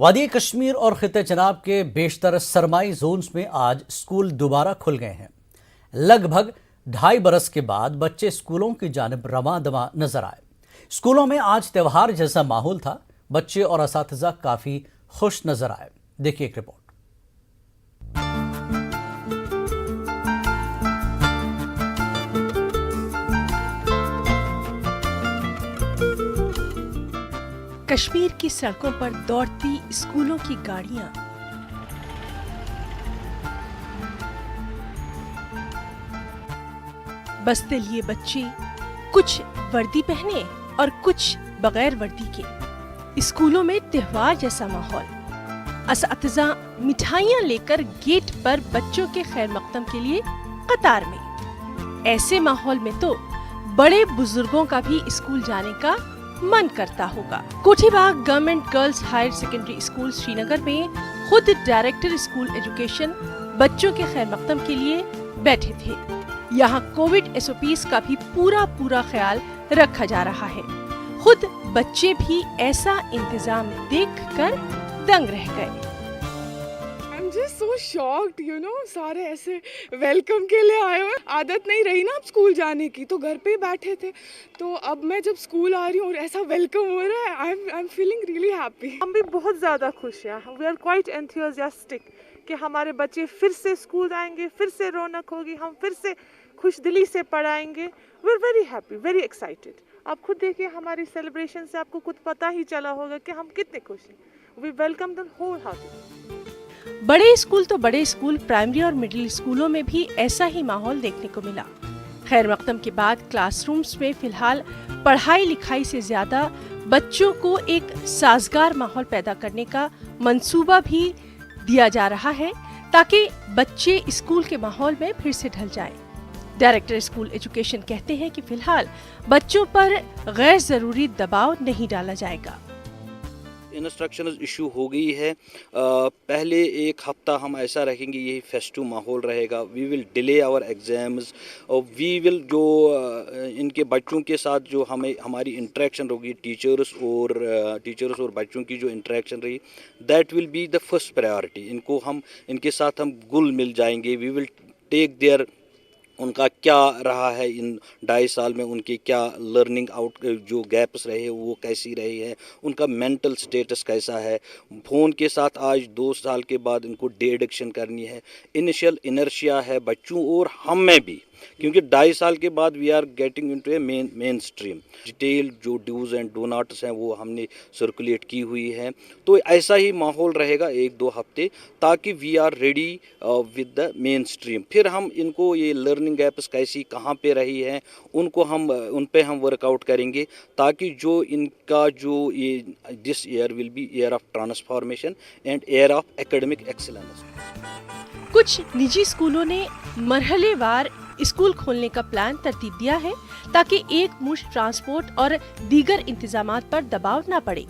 वादी कश्मीर और खिते जनाब के बेशतर सरमाई जोन्स में आज स्कूल दोबारा खुल गए हैं। लगभग 2.5 बरस के बाद बच्चे स्कूलों की जानिब रवां दवा नजर आए। स्कूलों में आज त्योहार जैसा माहौल था। बच्चे और असातिज़ा काफी खुश नजर आए। देखिए एक रिपोर्ट। कश्मीर की सड़कों पर दौड़ती स्कूलों की गाड़ियां, बस्ते लिए बच्चे, कुछ वर्दी पहने और कुछ बगैर वर्दी के। स्कूलों में त्योहार जैसा माहौल। असातिज़ा मिठाइयां लेकर गेट पर बच्चों के खैर मकदम के लिए कतार में। ऐसे माहौल में तो बड़े बुजुर्गों का भी स्कूल जाने का मन करता होगा। Kothibagh government girls higher secondary school Srinagar में खुद डायरेक्टर स्कूल एजुकेशन बच्चों के खैर मकदम के लिए बैठे थे। यहाँ कोविड SOPs का भी पूरा ख्याल रखा जा रहा है। खुद बच्चे भी ऐसा इंतजाम देखकर दंग रह गए। Just so shocked, सारे ऐसे वेलकम के लिए आए हुए। आदत नहीं रही ना अब स्कूल जाने की, तो घर पे ही बैठे थे। तो अब मैं जब स्कूल आ रही हूँ और ऐसा वेलकम हो रहा है, I am feeling really happy. हम भी बहुत ज़्यादा खुश हैं। वी आर क्वाइट एंथुसियास्टिक कि हमारे बच्चे फिर से स्कूल आएंगे, फिर से रौनक होगी, हम फिर से खुश दिली से पढ़ाएंगे। We are very happy, very excited. आप खुद देखिए, हमारी सेलिब्रेशन से आपको खुद पता ही चला होगा कि हम कितने खुश हैं। We welcome them wholeheartedly. बड़े स्कूल तो बड़े स्कूल, प्राइमरी और मिडिल स्कूलों में भी ऐसा ही माहौल देखने को मिला। खैर मकदम के बाद क्लासरूम्स में फिलहाल पढ़ाई लिखाई से ज्यादा बच्चों को एक साजगार माहौल पैदा करने का मंसूबा भी दिया जा रहा है, ताकि बच्चे स्कूल के माहौल में फिर से ढल जाएं। डायरेक्टर स्कूल एजुकेशन कहते हैं कि फिलहाल बच्चों पर गैर जरूरी दबाव नहीं डाला जाएगा। इंस्ट्रक्शंस इशू हो गई है। पहले एक हफ्ता हम ऐसा रखेंगे, यही फेस्टिव माहौल रहेगा। We will delay our exams और वी विल जो इनके बच्चों के साथ जो हमारी इंटरेक्शन होगी, टीचर्स और बच्चों की जो इंटरेक्शन रही, that will be the first priority. इनके साथ हम घुल मिल जाएंगे। वी विल टेक देयर उनका क्या रहा है इन 2.5 साल में, उनके क्या लर्निंग आउट जो गैप्स रहे वो कैसी रही है, उनका मेंटल स्टेटस कैसा है। फ़ोन के साथ आज 2 साल के बाद इनको डे एडिक्शन करनी है। इनिशियल इनर्शिया है बच्चों और हम में भी, क्योंकि 2.5 साल के बाद we are getting into a mainstream. Detail जो डूज एंड डू नॉट्स हैं वो हमने सर्कुलेट की हुई है। तो ऐसा ही माहौल रहेगा 1-2 हफ्ते, ताकि we are ready with the mainstream. फिर हम इनको ये लर्निंग गैप्स कैसी कहाँ पे रही हैं उन पे हम वर्कआउट करेंगे, ताकि जो इनका जो ये this year will be year of transformation and year of academic excellence. कुछ निजी स्कूलों ने मरहलेवार स्कूल खोलने का प्लान तरतीब दिया है, ताकि एक मुश्त ट्रांसपोर्ट और दीगर इंतजामात पर दबाव न पड़े।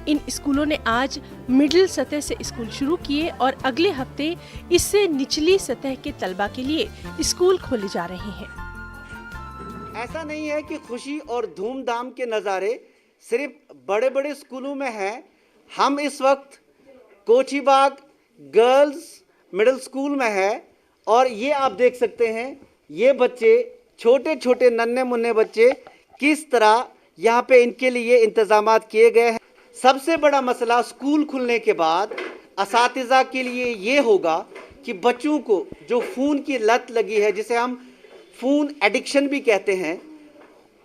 इन स्कूलों ने आज मिडिल सतह से स्कूल शुरू किए और अगले हफ्ते इससे निचली सतह के तलबा के लिए स्कूल खोले जा रहे हैं। ऐसा नहीं है कि खुशी और धूमधाम के नज़ारे सिर्फ बड़े बड़े स्कूलों में हैं। हम इस वक्त कोठीबाग गर्ल्स मिडिल स्कूल में है और ये आप देख सकते हैं, ये बच्चे छोटे छोटे नन्हे मुन्ने बच्चे किस तरह यहाँ पे इनके लिए इंतजामात किए गए हैं। सबसे बड़ा मसला स्कूल खुलने के बाद असातिज़ा के लिए ये होगा कि बच्चों को जो फ़ोन की लत लगी है, जिसे हम फ़ोन एडिक्शन भी कहते हैं,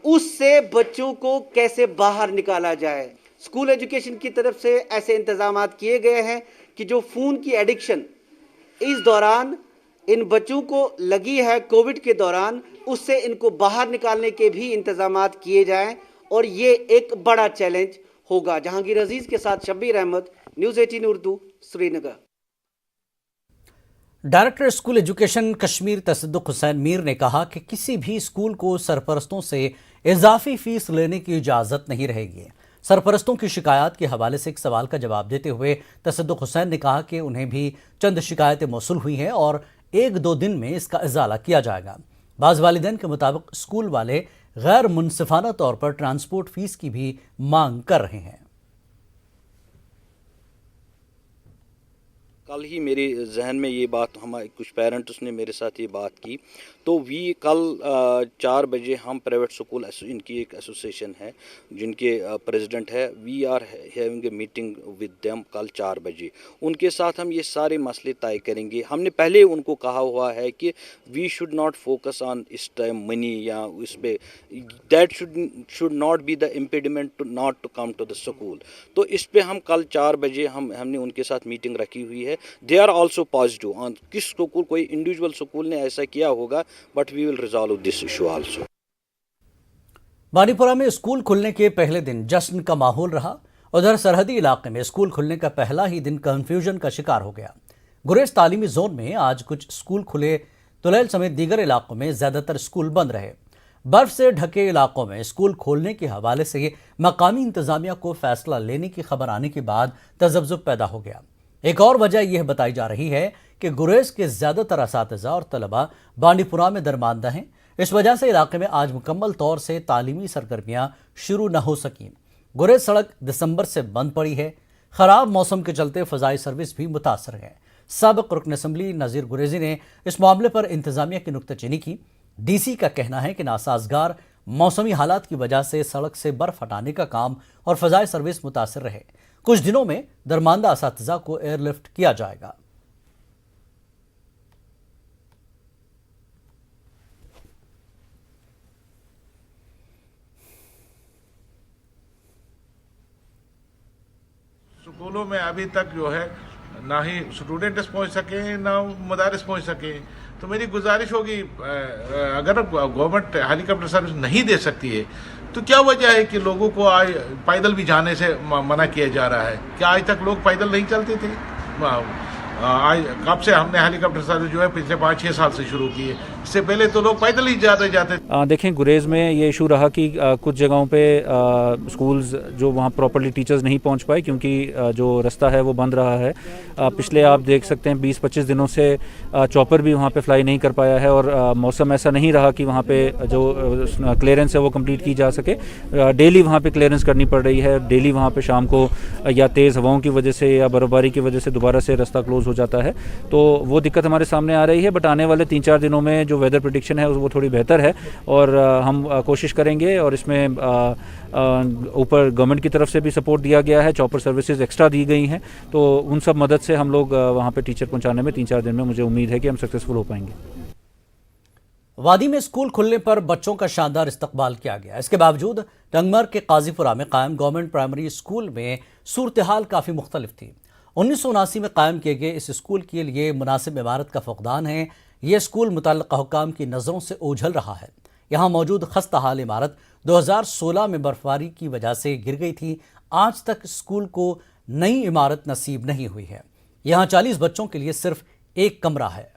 उससे बच्चों को कैसे बाहर निकाला जाए। स्कूल एजुकेशन की तरफ से ऐसे इंतजामात किए गए हैं कि जो फ़ोन की एडिक्शन इस दौरान इन बच्चों को लगी है कोविड के दौरान, उससे इनको बाहर निकालने के भी इंतजामात किए जाएं और ये एक बड़ा चैलेंज होगा। जहांगीर अजीज के साथ Shabbir Ahmad, news 18 Urdu, Srinagar. Director school education Kashmir Tasadduq Hussain Mir ने कहा कि किसी भी स्कूल को सरपरस्तों से इजाफी फीस लेने की इजाज़त नहीं रहेगी। सरपरस्तों की शिकायत के हवाले से एक सवाल का जवाब देते हुए तसद्दुक हुसैन ने कहा कि उन्हें भी चंद शिकायतें मौसूल हुई हैं और 1-2 दिन में इसका इजाला किया जाएगा। बाज़ वालिदैन के मुताबिक स्कूल वाले गैर मुनसिफाना तौर पर ट्रांसपोर्ट फीस की भी मांग कर रहे हैं। कल ही मेरे जहन में ये बात, हमारे कुछ पेरेंट्स ने मेरे साथ ये बात की, तो कल 4 बजे हम प्राइवेट स्कूल इनकी एक एसोसिएशन है जिनके प्रेसिडेंट है, we are having a meeting with them कल 4 बजे। उनके साथ हम ये सारे मसले तय करेंगे। हमने पहले उनको कहा हुआ है कि we should not focus on इस टाइम मनी या इस पे, that should not be the impediment to not to come to the school. तो इस पे हम कल 4 बजे हमने उनके साथ मीटिंग रखी हुई है। They are also positive on किस स्कूल, कोई इंडिविजुअल स्कूल ने ऐसा किया होगा, but we will resolve this issue also. Banipura में स्कूल खुलने के पहले दिन जश्न का माहौल रहा। उधर सरहदी इलाके में स्कूल खुलने का पहला ही दिन कंफ्यूजन का शिकार हो गया। गुरेज तालीमी जोन में आज कुछ स्कूल खुले, तुलैल समेत दीगर इलाकों में ज्यादातर स्कूल बंद रहे। बर्फ से ढके इलाकों में स्कूल खोलने के हवाले से मकामी इंतजामिया को फैसला लेने की खबर आने के बाद तजब्जुब पैदा हो गया। एक और वजह यह बताई जा रही है कि गुरेज के ज्यादातर असातिज़ा और तलबा बांडीपुरा में दरमानदा हैं। इस वजह से इलाके में आज मुकम्मल तौर से तालीमी सरगर्मियां शुरू न हो सकी। गुरेज सड़क दिसंबर से बंद पड़ी है। खराब मौसम के चलते फजाई सर्विस भी मुतासर है। साबिक़ रुकन असम्बली नज़ीर गुरेजी ने इस मामले पर इंतजामिया की नुक्ताचीनी की। डीसी का कहना है कि नासाजगार मौसमी हालात की वजह से सड़क से बर्फ हटाने का काम और फजाई सर्विस मुतासर रहे। कुछ दिनों में दरमानदा असातिज़ा को एयरलिफ्ट किया जाएगा। स्कूलों में अभी तक जो है ना ही स्टूडेंट्स पहुंच सके ना मदारिस पहुंच सके। तो मेरी गुजारिश होगी, अगर गवर्नमेंट हेलीकॉप्टर सर्विस नहीं दे सकती है तो क्या वजह है कि लोगों को आज पैदल भी जाने से मना किया जा रहा है? क्या आज तक लोग पैदल नहीं चलते थे? आज कब से हमने हेलीकॉप्टर सर्विस जो है पिछले 5-6 साल से शुरू की है। इससे पहले तो लोग पैदल ही जाते। देखें, गुरेज में ये इशू रहा कि कुछ जगहों पे स्कूल्स जो वहाँ प्रॉपर्ली टीचर्स नहीं पहुँच पाए क्योंकि जो रास्ता है वो बंद रहा है। पिछले आप देख सकते हैं 20-25 दिनों से चॉपर भी वहाँ पे फ्लाई नहीं कर पाया है और मौसम ऐसा नहीं रहा कि वहाँ पे जो क्लियरेंस है वो कंप्लीट की जा सके। डेली वहाँ पे क्लियरेंस करनी पड़ रही है। डेली वहाँ पे शाम को या तेज़ हवाओं की वजह से या बर्फबारी की वजह से दोबारा से रास्ता क्लोज हो जाता है। तो वो दिक्कत हमारे सामने आ रही है। बट आने वाले 3-4 दिनों में जो वेदर प्रेडिक्शन है वो थोड़ी बेहतर है और हम कोशिश करेंगे। और इसमें ऊपर गवर्नमेंट की तरफ से भी सपोर्ट दिया गया है, चॉपर सर्विसेज एक्स्ट्रा दी गई हैं। तो उन सब मदद से हम लोग वहाँ पे टीचर पहुँचाने में 3-4 दिन में मुझे उम्मीद है कि हम सक्सेसफुल हो पाएंगे। वादी में स्कूल खुलने पर बच्चों का शानदार इस्तकबाल किया गया। इसके बावजूद टंगमर के काजीपुरा में कायम गवर्नमेंट प्राइमरी स्कूल में सूरत हाल काफ़ी मुख्तलिफ थी। 1979 में कायम किए गए इस स्कूल के लिए मुनासिब इमारत का फुकदान है। ये स्कूल मुतल्लिक़ा हुक्काम की नज़रों से ओझल रहा है। यहाँ मौजूद खस्ता हाल इमारत 2016 में बर्फबारी की वजह से गिर गई थी। आज तक स्कूल को नई इमारत नसीब नहीं हुई है। यहाँ 40 बच्चों के लिए सिर्फ एक कमरा है।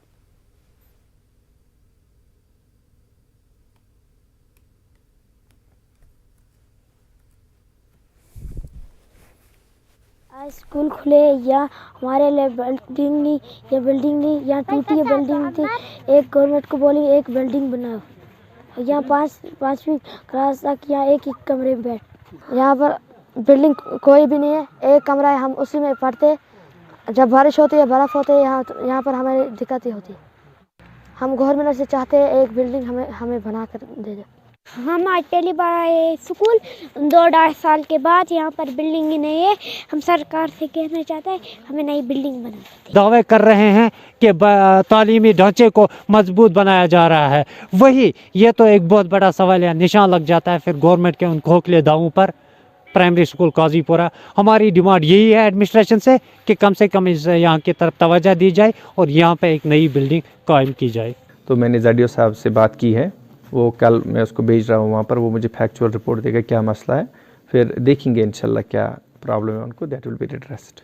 आज स्कूल खुले या हमारे लिए बिल्डिंग नहीं, या बिल्डिंग नहीं, यहाँ टूटी है बिल्डिंग थी। एक गवर्नमेंट को बोली एक बिल्डिंग बनाओ। यहाँ 5वीं क्लास तक यहाँ एक ही कमरे में बैठ। यहाँ पर बिल्डिंग कोई भी नहीं है, एक कमरा है, हम उसी में पढ़ते। जब बारिश होती है, बर्फ़ होती है, यहाँ पर हमें दिक्कतें होती। हम गवर्नमेंट से चाहते हैं एक बिल्डिंग हमें बना कर दे दे। हम आज पहली बार आए स्कूल, 2-2.5 साल के बाद यहाँ पर बिल्डिंग ही नहीं है। हम सरकार से कहना चाहते हैं हमें नई बिल्डिंग बना दें। दावे कर रहे हैं कि तालीमी ढांचे को मजबूत बनाया जा रहा है, वही ये तो एक बहुत बड़ा सवाल या निशान लग जाता है फिर गवर्नमेंट के उन खोखले दावों पर। प्राइमरी स्कूल काजीपुरा, हमारी डिमांड यही है एडमिनिस्ट्रेशन से कम इस यहाँ की तरफ तवज्जो दी जाए और यहाँ पे एक नई बिल्डिंग कायम की जाए। तो मैंने ज़ाडियो साहब से बात की है, वो कल मैं उसको भेज रहा हूँ वहाँ पर, वो मुझे फैक्चुअल रिपोर्ट देगा क्या मसला है, फिर देखेंगे इंशाल्लाह क्या प्रॉब्लम है उनको, दैट विल बी एड्रेस्ड।